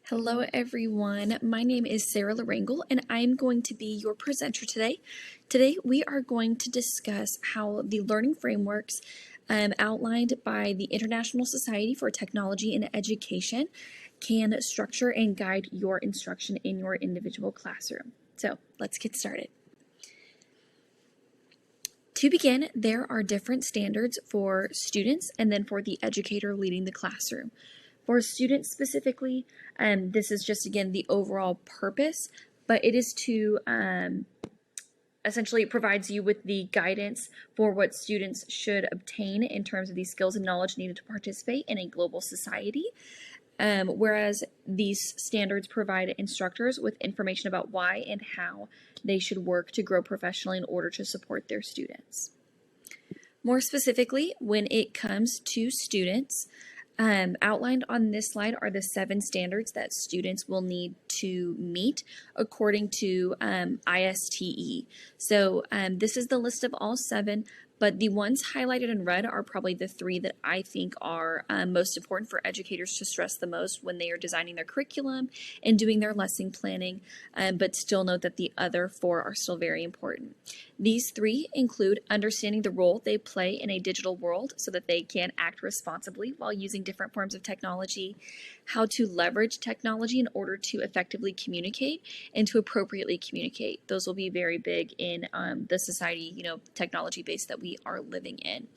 Hello everyone, my name is Sarah Larangel and I'm going to be your presenter today. Today we are going to discuss how the learning frameworks outlined by the International Society for Technology and Education can structure and guide your instruction in your individual classroom. So let's get started. To begin, there are different standards for students and then for the educator leading the classroom. For students specifically, this is just, again, the overall purpose, but it is to essentially it provides you with the guidance for what students should obtain in terms of these skills and knowledge needed to participate in a global society. Whereas these standards provide instructors with information about why and how they should work to grow professionally in order to support their students. More specifically, when it comes to students, outlined on this slide are the 7 standards that students will need to meet according to ISTE. So this is the list of all 7, but the ones highlighted in red are probably the 3 that I think are most important for educators to stress the most when they are designing their curriculum and doing their lesson planning, but still note that the other 4 are still very important. These 3 include understanding the role they play in a digital world so that they can act responsibly while using different forms of technology, how to leverage technology in order to effectively communicate and to appropriately communicate. Those will be very big in the society, technology base that we are living in.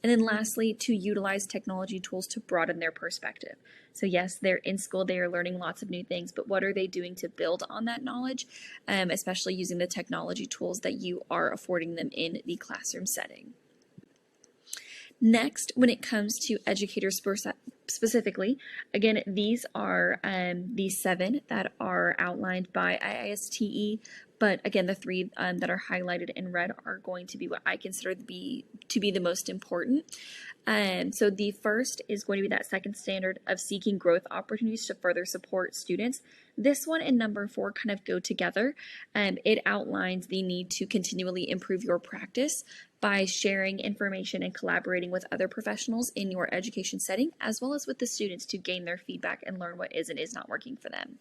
And then lastly, to utilize technology tools to broaden their perspective. So yes, they're in school, they are learning lots of new things, but what are they doing to build on that knowledge, especially using the technology tools that you are affording them in the classroom setting. Next, when it comes to educators specifically, again, these are the 7 that are outlined by ISTE, but again, the 3 that are highlighted in red are going to be what I consider to be the most important. So the first is going to be that second standard of seeking growth opportunities to further support students. This one and number 4 kind of go together. It outlines the need to continually improve your practice by sharing information and collaborating with other professionals in your education setting, as well as with the students to gain their feedback and learn what is and is not working for them.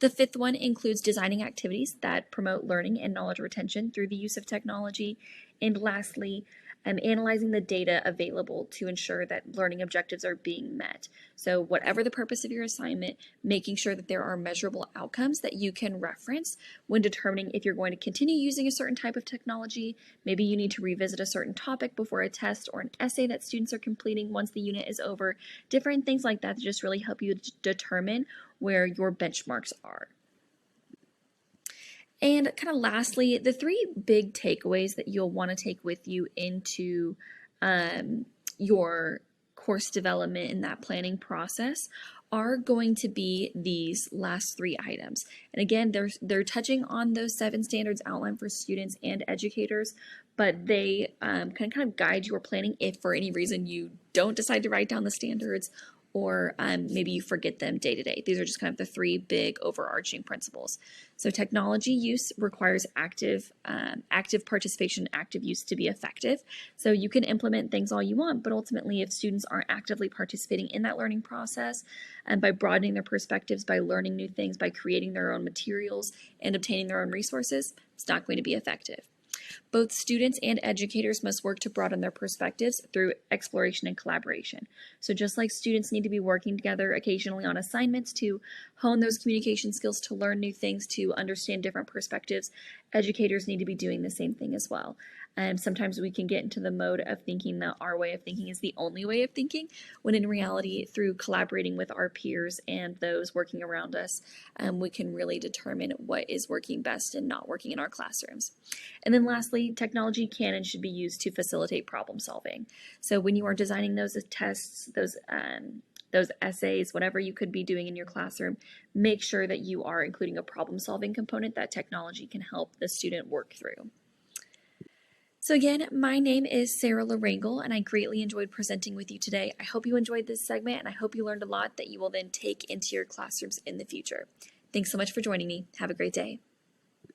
The 5th one includes designing activities that promote learning and knowledge retention through the use of technology. And lastly, analyzing the data available to ensure that learning objectives are being met. So whatever the purpose of your assignment, making sure that there are measurable outcomes that you can reference when determining if you're going to continue using a certain type of technology. Maybe you need to revisit a certain topic before a test or an essay that students are completing once the unit is over. Different things like that to just really help you determine where your benchmarks are. And kind of lastly, the 3 big takeaways that you'll want to take with you into your course development in that planning process are going to be these last 3 items. And again, they're touching on those 7 standards outlined for students and educators, but they can kind of guide your planning if for any reason you don't decide to write down the standards, or maybe you forget them day to day. These are just kind of the 3 big overarching principles. So technology use requires active participation, active use to be effective. So you can implement things all you want, but ultimately if students aren't actively participating in that learning process and by broadening their perspectives, by learning new things, by creating their own materials and obtaining their own resources, it's not going to be effective. Both students and educators must work to broaden their perspectives through exploration and collaboration. So just like students need to be working together occasionally on assignments to hone those communication skills, to learn new things, to understand different perspectives, educators need to be doing the same thing as well. Sometimes we can get into the mode of thinking that our way of thinking is the only way of thinking, when in reality, through collaborating with our peers and those working around us, we can really determine what is working best and not working in our classrooms. And then lastly, technology can and should be used to facilitate problem solving. So when you are designing those tests, those essays, whatever you could be doing in your classroom, make sure that you are including a problem solving component that technology can help the student work through. So again, my name is Sarah Larangel, and I greatly enjoyed presenting with you today. I hope you enjoyed this segment, and I hope you learned a lot that you will then take into your classrooms in the future. Thanks so much for joining me. Have a great day.